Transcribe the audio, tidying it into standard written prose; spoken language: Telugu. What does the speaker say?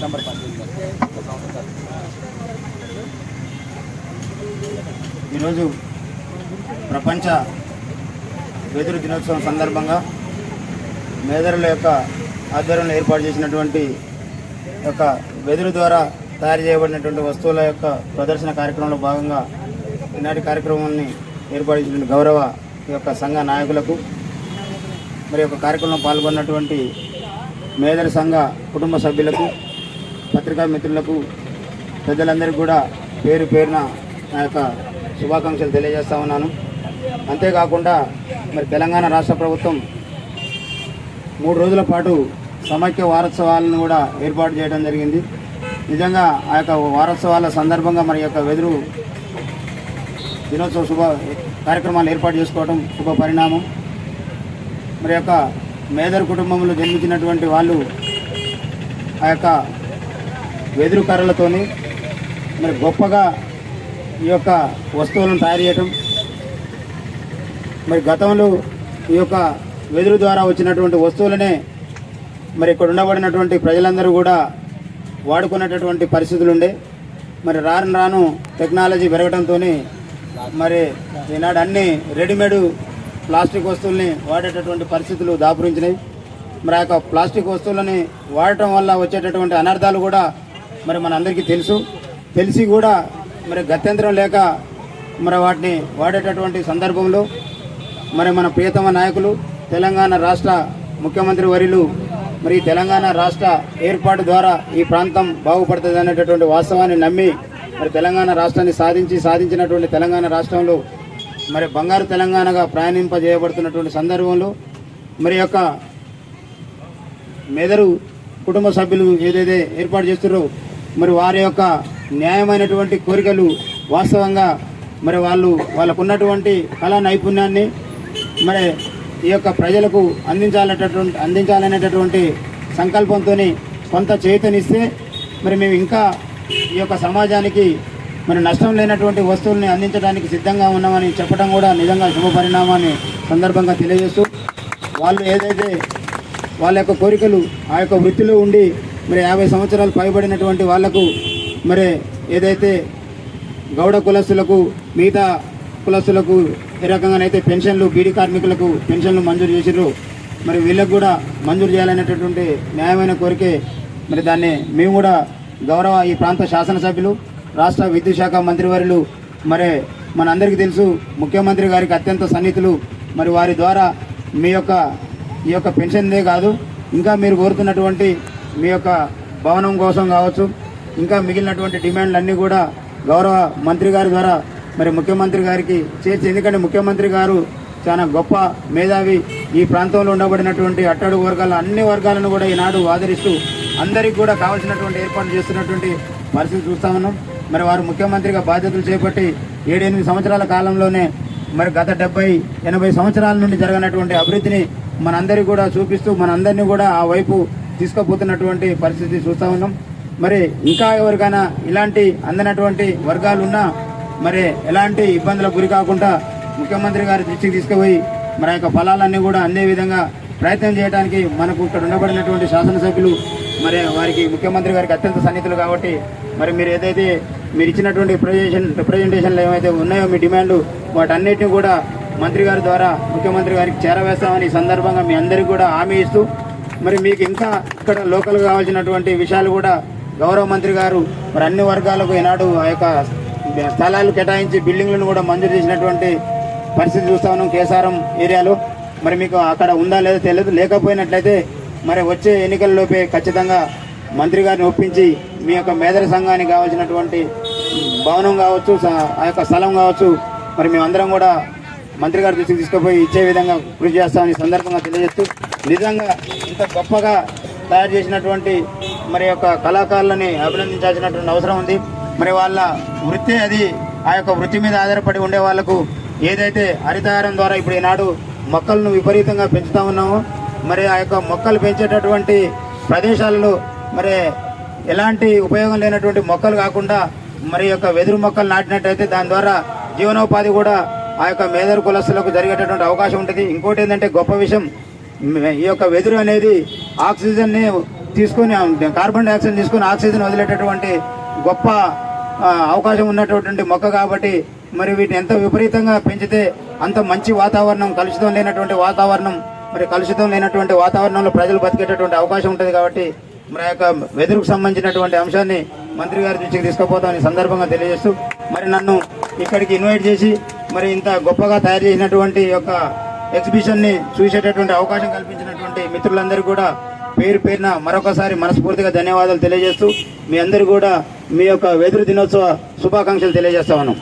సెప్టెంబర్ 18 ఈరోజు ప్రపంచ వెదురు దినోత్సవం సందర్భంగా మేదరుల యొక్క ఆధ్వర్యంలో ఏర్పాటు చేసినటువంటి యొక్క వెదురు ద్వారా తయారు చేయబడినటువంటి వస్తువుల యొక్క ప్రదర్శన కార్యక్రమంలో భాగంగా ఈనాటి కార్యక్రమాన్ని ఏర్పాటు చేసిన గౌరవ యొక్క సంఘ నాయకులకు మరి యొక్క కార్యక్రమంలో పాల్గొన్నటువంటి మేదర సంఘ కుటుంబ సభ్యులకు పత్రికా మిత్రులకు పెద్దలందరికీ కూడా పేరు పేరున నా యొక్క శుభాకాంక్షలు తెలియజేస్తా ఉన్నాను. అంతేకాకుండా మరి తెలంగాణ రాష్ట్ర ప్రభుత్వం 3 రోజుల పాటు సమైక్య వారోత్సవాలను కూడా ఏర్పాటు చేయడం జరిగింది. నిజంగా ఆ యొక్క వారోత్సవాల సందర్భంగా మరి యొక్క వెదురు దినోత్సవ శుభ కార్యక్రమాలు ఏర్పాటు చేసుకోవడం శుభ పరిణామం. మరి యొక్క మేదర్ కుటుంబంలో జన్మించినటువంటి వాళ్ళు ఆ యొక్క వెదురు కర్రలతోని మరి గొప్పగా ఈ యొక్క వస్తువులను తయారు చేయటం, మరి గతంలో ఈ యొక్క వెదురు ద్వారా వచ్చినటువంటి వస్తువులనే మరి ఇక్కడ ఉండబడినటువంటి ప్రజలందరూ కూడా వాడుకునేటటువంటి పరిస్థితులు ఉండే. మరి రాను టెక్నాలజీ పెరగడంతో మరి ఈనాడు అన్ని రెడీమేడ్ ప్లాస్టిక్ వస్తువుల్ని వాడేటటువంటి పరిస్థితులు దాపురించినాయి. మరి ఆ యొక్క ప్లాస్టిక్ వస్తువులని వాడటం వల్ల వచ్చేటటువంటి అనర్థాలు కూడా మరి మనందరికీ తెలిసి కూడా మరి గత్యంతరం లేక మరి వాటిని వాడేటటువంటి సందర్భంలో మరి మన ప్రియతమ నాయకులు తెలంగాణ రాష్ట్ర ముఖ్యమంత్రి వర్యులు మరి తెలంగాణ రాష్ట్ర ఏర్పాటు ద్వారా ఈ ప్రాంతం బాగుపడుతుంది అనేటటువంటి వాస్తవాన్ని నమ్మి మరి తెలంగాణ రాష్ట్రాన్ని సాధించినటువంటి తెలంగాణ రాష్ట్రంలో మరి బంగారు తెలంగాణగా ప్రయాణింపజేయబడుతున్నటువంటి సందర్భంలో మరి యొక్క మేదరు కుటుంబ సభ్యులు ఏదైతే ఏర్పాటు చేస్తున్నారో మరి వారి యొక్క న్యాయమైనటువంటి కోరికలు వాస్తవంగా మరి వాళ్ళకున్నటువంటి కళా నైపుణ్యాన్ని మరి ఈ యొక్క ప్రజలకు అందించాలనేటటువంటి సంకల్పంతో కొంత చేతనిస్తే మరి మేము ఇంకా ఈ యొక్క సమాజానికి మరి నష్టం లేనటువంటి వస్తువుల్ని అందించడానికి సిద్ధంగా ఉన్నామని చెప్పడం కూడా నిజంగా శుభ పరిణామాన్ని సందర్భంగా తెలియజేస్తూ వాళ్ళు ఏదైతే వాళ్ళ యొక్క కోరికలు ఆ యొక్క వృత్తిలో ఉండి మరి 50 సంవత్సరాలు పైబడినటువంటి వాళ్లకు మరి ఏదైతే గౌడ కులస్తులకు మిగతా కులస్తులకు ఏ రకంగానైతే పెన్షన్లు బీడీ కార్మికులకు పెన్షన్లు మంజూరు చేసిర్రు మరి వీళ్ళకు కూడా మంజూరు చేయాలనేటటువంటి న్యాయమైన కోరికే. మరి దాన్ని మేము కూడా గౌరవ ఈ ప్రాంత శాసనసభ్యులు రాష్ట్ర విద్యుత్ శాఖ మంత్రివర్యులు మరి మనందరికీ తెలుసు ముఖ్యమంత్రి గారికి అత్యంత సన్నిహితులు. మరి వారి ద్వారా ఈ యొక్క పెన్షన్దే కాదు ఇంకా మీరు కోరుతున్నటువంటి మీ యొక్క భవనం కోసం కావచ్చు ఇంకా మిగిలినటువంటి డిమాండ్లన్నీ కూడా గౌరవ మంత్రి గారి ద్వారా మరి ముఖ్యమంత్రి గారికి చేర్చి, ఎందుకంటే ముఖ్యమంత్రి గారు చాలా గొప్ప మేధావి. ఈ ప్రాంతంలో ఉండబడినటువంటి అట్టడుగు వర్గాల అన్ని వర్గాలను కూడా ఈనాడు ఆదరిస్తూ అందరికీ కూడా కావాల్సినటువంటి ఏర్పాట్లు చేస్తున్నటువంటి పరిస్థితి చూస్తా ఉన్నాం. మరి వారు ముఖ్యమంత్రిగా బాధ్యతలు చేపట్టి 7-8 సంవత్సరాల కాలంలోనే మరి గత 70-80 సంవత్సరాల నుండి జరగనటువంటి అభివృద్ధిని మనందరికీ కూడా చూపిస్తూ మనందరినీ కూడా ఆ వైపు తీసుకుపోతున్నటువంటి పరిస్థితి చూస్తూ ఉన్నాం. మరి ఇంకా ఎవరికైనా ఇలాంటి అందనటువంటి వర్గాలున్నా మరి ఎలాంటి ఇబ్బందులకు గురి కాకుండా ముఖ్యమంత్రి గారి దృష్టికి తీసుకుపోయి మరి యొక్క ఫలాలన్నీ కూడా అందే విధంగా ప్రయత్నం చేయడానికి మనకు ఇక్కడ ఉండబడినటువంటి శాసనసభ్యులు మరి వారికి ముఖ్యమంత్రి గారికి అత్యంత సన్నిహితులు కాబట్టి మరి మీరు ఏదైతే మీరు ఇచ్చినటువంటి రిప్రజెంటేషన్లు ఏవైతే ఉన్నాయో మీ డిమాండ్ వాటన్నిటిని కూడా మంత్రి గారి ద్వారా ముఖ్యమంత్రి గారికి చేరవేస్తామని ఈ సందర్భంగా మీ అందరికీ కూడా హామీ ఇస్తూ మరి మీకు ఇంకా ఇక్కడ లోకల్గా కావాల్సినటువంటి విషయాలు కూడా గౌరవ మంత్రి గారు మరి అన్ని వర్గాలకు ఈనాడు ఆ యొక్క స్థలాలు కేటాయించి బిల్డింగ్లను కూడా మంజూరు చేసినటువంటి పరిస్థితి చూస్తా ఉన్నాం కేసారం ఏరియాలో. మరి మీకు అక్కడ ఉందా లేదో తెలియదు. లేకపోయినట్లయితే మరి వచ్చే ఎన్నికల్లోపే ఖచ్చితంగా మంత్రి గారిని ఒప్పించి మీ యొక్క మేదర సంఘానికి కావాల్సినటువంటి భవనం కావచ్చు ఆ యొక్క స్థలం కావచ్చు మరి మేమందరం కూడా మంత్రి గారి దృష్టికి తీసుకుపోయి ఇచ్చే విధంగా కృషి చేస్తామని సందర్భంగా తెలియజేస్తూ నిజంగా ఇంత గొప్పగా తయారు చేసినటువంటి మరి యొక్క కళాకారులని అభినందించాల్సినటువంటి అవసరం ఉంది. మరి వాళ్ళ వృత్తి అది. ఆ యొక్క వృత్తి మీద ఆధారపడి ఉండే వాళ్లకు ఏదైతే హరితహారం ద్వారా ఇప్పుడు ఈనాడు మొక్కలను విపరీతంగా పెంచుతా ఉన్నామో మరి ఆ యొక్క మొక్కలు పెంచేటటువంటి ప్రదేశాలలో మరి ఎలాంటి ఉపయోగం లేనటువంటి మొక్కలు కాకుండా మరి యొక్క వెదురు మొక్కలు నాటినట్టయితే దాని ద్వారా జీవనోపాధి కూడా ఆ యొక్క మేదరు కులస్తులకు జరిగేటటువంటి అవకాశం ఉంటుంది. ఇంకోటి ఏంటంటే గొప్ప విషయం, ఈ యొక్క వెదురు అనేది ఆక్సిజన్ని తీసుకొని కార్బన్ డైఆక్సైడ్ తీసుకొని ఆక్సిజన్ వదిలేటటువంటి గొప్ప అవకాశం ఉన్నటువంటి మొక్క కాబట్టి మరి వీటిని ఎంత విపరీతంగా పెంచితే అంత మంచి వాతావరణం, కలుషితం లేనటువంటి వాతావరణం, మరి కలుషితం లేనటువంటి వాతావరణంలో ప్రజలు బతికేటటువంటి అవకాశం ఉంటుంది. కాబట్టి మరి యొక్క వెదురుకు సంబంధించినటువంటి అంశాన్ని మంత్రి గారి దృష్టికి తీసుకుపోతామని సందర్భంగా తెలియజేస్తూ మరి నన్ను ఇక్కడికి ఇన్వైట్ చేసి మరి ఇంత గొప్పగా తయారు చేసినటువంటి యొక్క ఎగ్జిబిషన్ని చూసేటటువంటి అవకాశం కల్పించినటువంటి మిత్రులందరికీ కూడా పేరు పేరున మరొకసారి మనస్ఫూర్తిగా ధన్యవాదాలు తెలియజేస్తూ మీ అందరూ కూడా మీ యొక్క వెదురు దినోత్సవ శుభాకాంక్షలు తెలియజేస్తా ఉన్నాం.